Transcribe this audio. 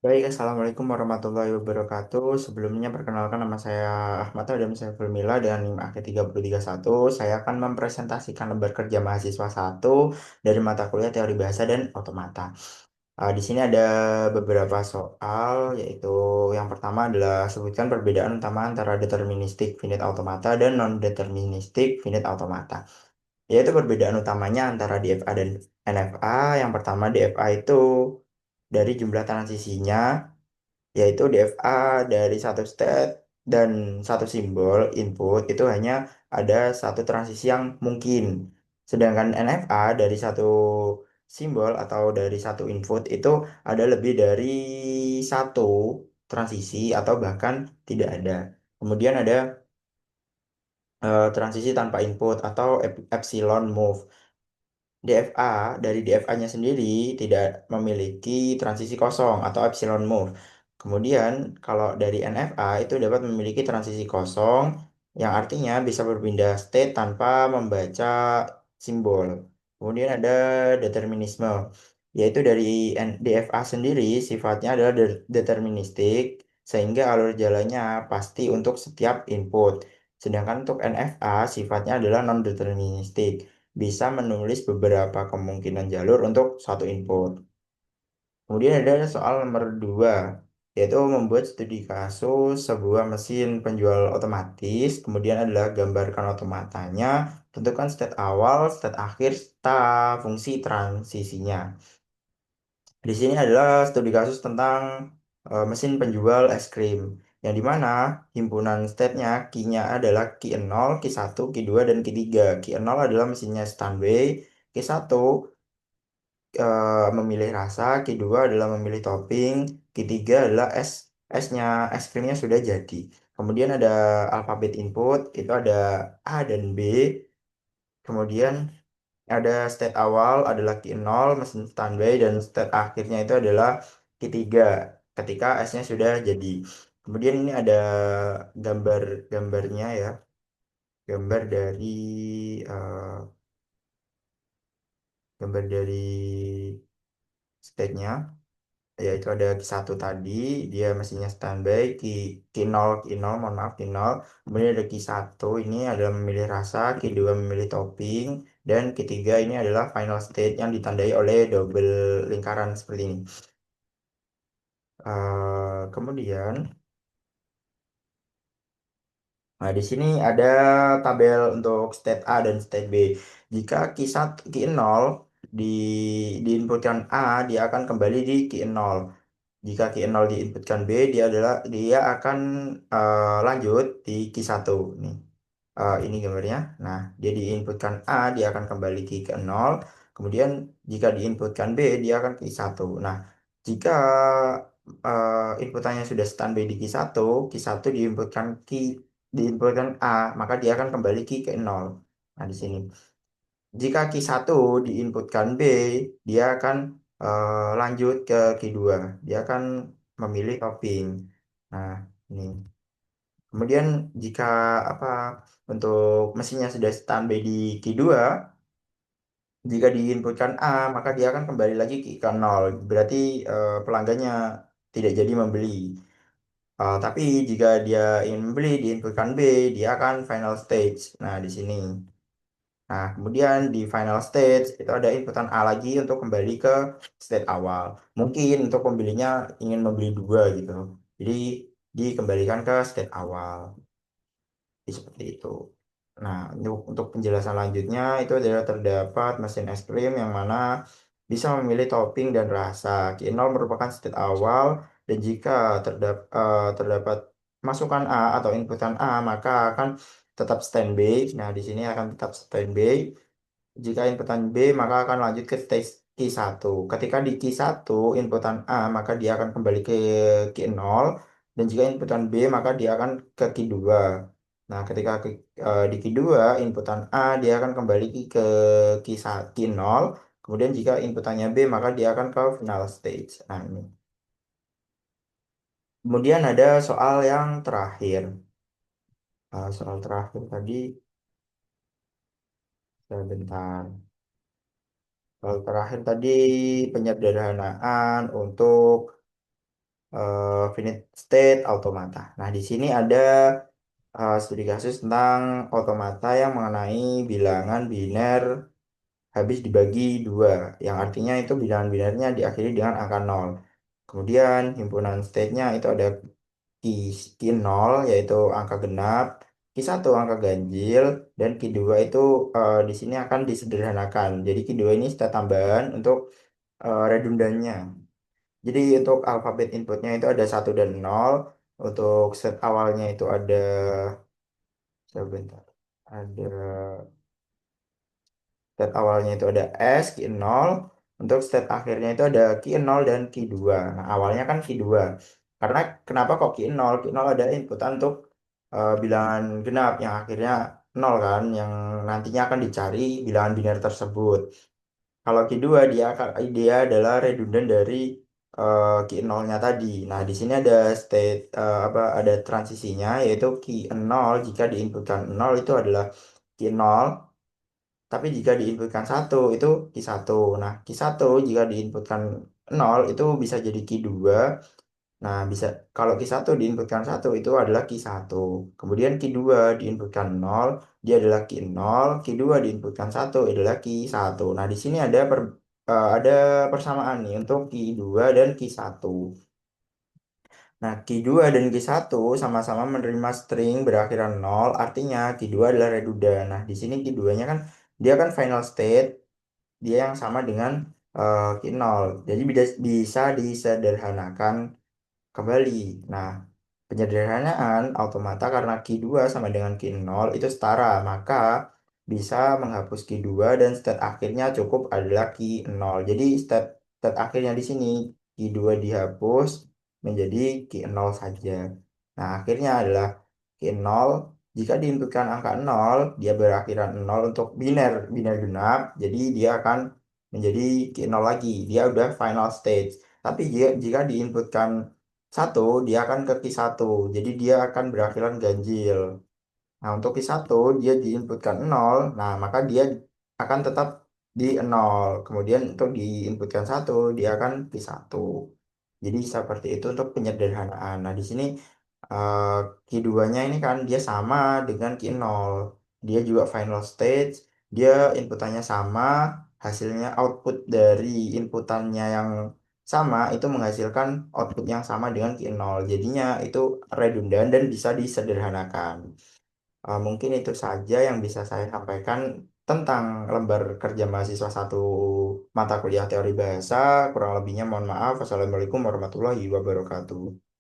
Baik, Assalamualaikum warahmatullahi wabarakatuh. Sebelumnya perkenalkan nama saya Ahmad Adam Saiful Mila dan NIM AK3031. Saya akan mempresentasikan lembar kerja mahasiswa satu dari mata kuliah Teori Bahasa dan Otomata. Di sini ada beberapa soal, yaitu yang pertama adalah sebutkan perbedaan utama antara deterministik finite automata dan non-deterministik finite automata. Yaitu perbedaan utamanya antara DFA dan NFA. Yang pertama DFA itu dari jumlah transisinya, yaitu DFA dari satu state dan satu simbol input itu hanya ada satu transisi yang mungkin. Sedangkan NFA dari satu simbol atau dari satu input itu ada lebih dari satu transisi atau bahkan tidak ada. Kemudian ada transisi tanpa input atau epsilon move. DFA dari DFA-nya sendiri tidak memiliki transisi kosong atau epsilon move. Kemudian kalau dari NFA itu dapat memiliki transisi kosong yang artinya bisa berpindah state tanpa membaca simbol. Kemudian ada determinisme, yaitu dari DFA sendiri sifatnya adalah deterministik sehingga alur jalannya pasti untuk setiap input. Sedangkan untuk NFA sifatnya adalah non-deterministik, bisa menulis beberapa kemungkinan jalur untuk suatu input. Kemudian ada soal nomor 2, yaitu membuat studi kasus sebuah mesin penjual otomatis. Kemudian adalah gambarkan otomatanya, tentukan state awal, state akhir, serta fungsi transisinya. Di sini adalah studi kasus tentang mesin penjual es krim, yang dimana himpunan state-nya, key-nya adalah key 0, key 1, key 2, dan key 3. Key 0 adalah mesinnya standby, key 1 memilih rasa, key 2 adalah memilih topping, key 3 adalah esnya, es krimnya sudah jadi. Kemudian ada alfabet input, itu ada A dan B. Kemudian ada state awal adalah key 0, mesin standby, dan state akhirnya itu adalah key 3 ketika S-nya sudah jadi. Kemudian ini ada gambarnya ya, gambar dari eh, gambar dari state-nya, yaitu ada key 1 tadi, dia mesinnya standby, key 0, key 0, mohon maaf, key 0. Kemudian ada key 1, ini adalah memilih rasa, key 2 memilih topping, dan key 3 ini adalah final state yang ditandai oleh double lingkaran seperti ini. Kemudian, nah di sini ada tabel untuk state A dan state B. Jika key 1, key 0 di diinputkan A, dia akan kembali di key 0. Jika key 0 diinputkan B, dia akan lanjut di key 1 nih. Ini gambarnya. Nah, dia diinputkan A, dia akan kembali ke 0. Kemudian jika diinputkan B, dia akan ke I1. Nah, jika inputannya sudah standby di key 1 diinputkan A, maka dia akan kembali ke 0. Nah, di sini. Jika key 1 diinputkan B, dia akan lanjut ke key 2. Dia akan memilih topping. Nah, ini. Kemudian jika apa untuk mesinnya sudah standby di key 2, jika diinputkan A, maka dia akan kembali lagi ke 0. Berarti pelanggannya tidak jadi membeli. Tapi jika dia ingin membeli, diinputkan B, dia akan final stage. Nah, di sini. Nah, kemudian di final stage itu ada inputan A lagi untuk kembali ke state awal. Mungkin untuk pembelinya ingin membeli dua gitu. Jadi dikembalikan ke state awal. Jadi seperti itu. Nah, untuk penjelasan lanjutnya itu adalah terdapat mesin es krim yang mana bisa memilih topping dan rasa. Q0 merupakan state awal dan jika terdapat masukan A atau inputan A maka akan tetap standby. Nah, di sini akan tetap standby. Jika inputan B maka akan lanjut ke stage key 1. Ketika di key 1 inputan A maka dia akan kembali ke key 0 dan jika inputan B maka dia akan ke key 2. Nah, ketika di key 2 inputan A dia akan kembali ke key 0. Kemudian jika inputannya B maka dia akan ke final stage. Nah, ini. Kemudian ada soal yang terakhir. Soal terakhir tadi sebentar. Soal terakhir tadi penyederhanaan untuk finite state automata. Nah, di sini ada studi kasus tentang automata yang mengenai bilangan biner habis dibagi dua, yang artinya itu bilangan binernya diakhiri dengan angka nol. Kemudian himpunan state-nya itu ada Ki, Ki 0 yaitu angka genap, Ki 1 angka ganjil, dan Ki 2 itu di sini akan disederhanakan. Jadi Ki 2 ini state tambahan untuk redundannya. Jadi untuk alfabet inputnya itu ada satu dan nol. Untuk set awalnya itu ada sebentar. Ada state awalnya itu ada S, Ki 0. Untuk state akhirnya itu ada Ki 0 dan Ki 2. Nah, awalnya kan Ki 2. Karena kenapa kok Ki 0? Ki 0 ada inputan untuk bilangan genap yang akhirnya 0 kan, yang nantinya akan dicari bilangan biner tersebut. Kalau Q2 dia adalah redundant dari Q 0-nya tadi. Nah, di sini ada state ada transisinya yaitu Q 0 jika diinputkan 0 itu adalah Q 0, tapi jika diinputkan satu itu Q 1. Nah, Q 1 jika diinputkan 0 itu bisa jadi Q 2. Nah, bisa kalau Q 1 diinputkan satu itu adalah Q 1. Kemudian Q 2 diinputkan nol, dia adalah Q 0. Q 2 diinputkan satu adalah Q 1. Nah, di sini ada persamaan nih untuk Q 2 dan Q 1. Nah, Q 2 dan Q 1 sama-sama menerima string berakhiran nol, artinya Q 2 adalah redundant. Nah, di sini Q 2-nya kan dia kan final state, dia yang sama dengan Q 0. Jadi bisa disederhanakan kembali. Nah, penyederhanaan automata karena Q 2 sama dengan Q 0 itu setara, maka bisa menghapus Q 2 dan state akhirnya cukup adalah Q 0. Jadi state akhirnya di sini Q 2 dihapus menjadi Q 0 saja. Nah, akhirnya adalah Q 0 jika diinputkan angka 0, dia berakhiran 0 untuk biner genap, jadi dia akan menjadi Q 0 lagi. Dia udah final stage. Tapi jika diinputkan satu, dia akan ke Q 1. Jadi dia akan berakhiran ganjil. Nah, untuk Q 1 dia diinputkan nol. Nah, maka dia akan tetap di nol. Kemudian untuk diinputkan satu, dia akan Q 1. Jadi seperti itu untuk penyederhanaan. Nah, di sini eh, Q2-nya ini kan dia sama dengan Q0. Dia juga final stage, dia inputannya sama, hasilnya output dari inputannya yang sama itu menghasilkan output yang sama dengan Q0. Jadinya itu redundant dan bisa disederhanakan. Mungkin itu saja yang bisa saya sampaikan tentang lembar kerja mahasiswa satu mata kuliah teori bahasa. Kurang lebihnya mohon maaf. Wassalamualaikum warahmatullahi wabarakatuh.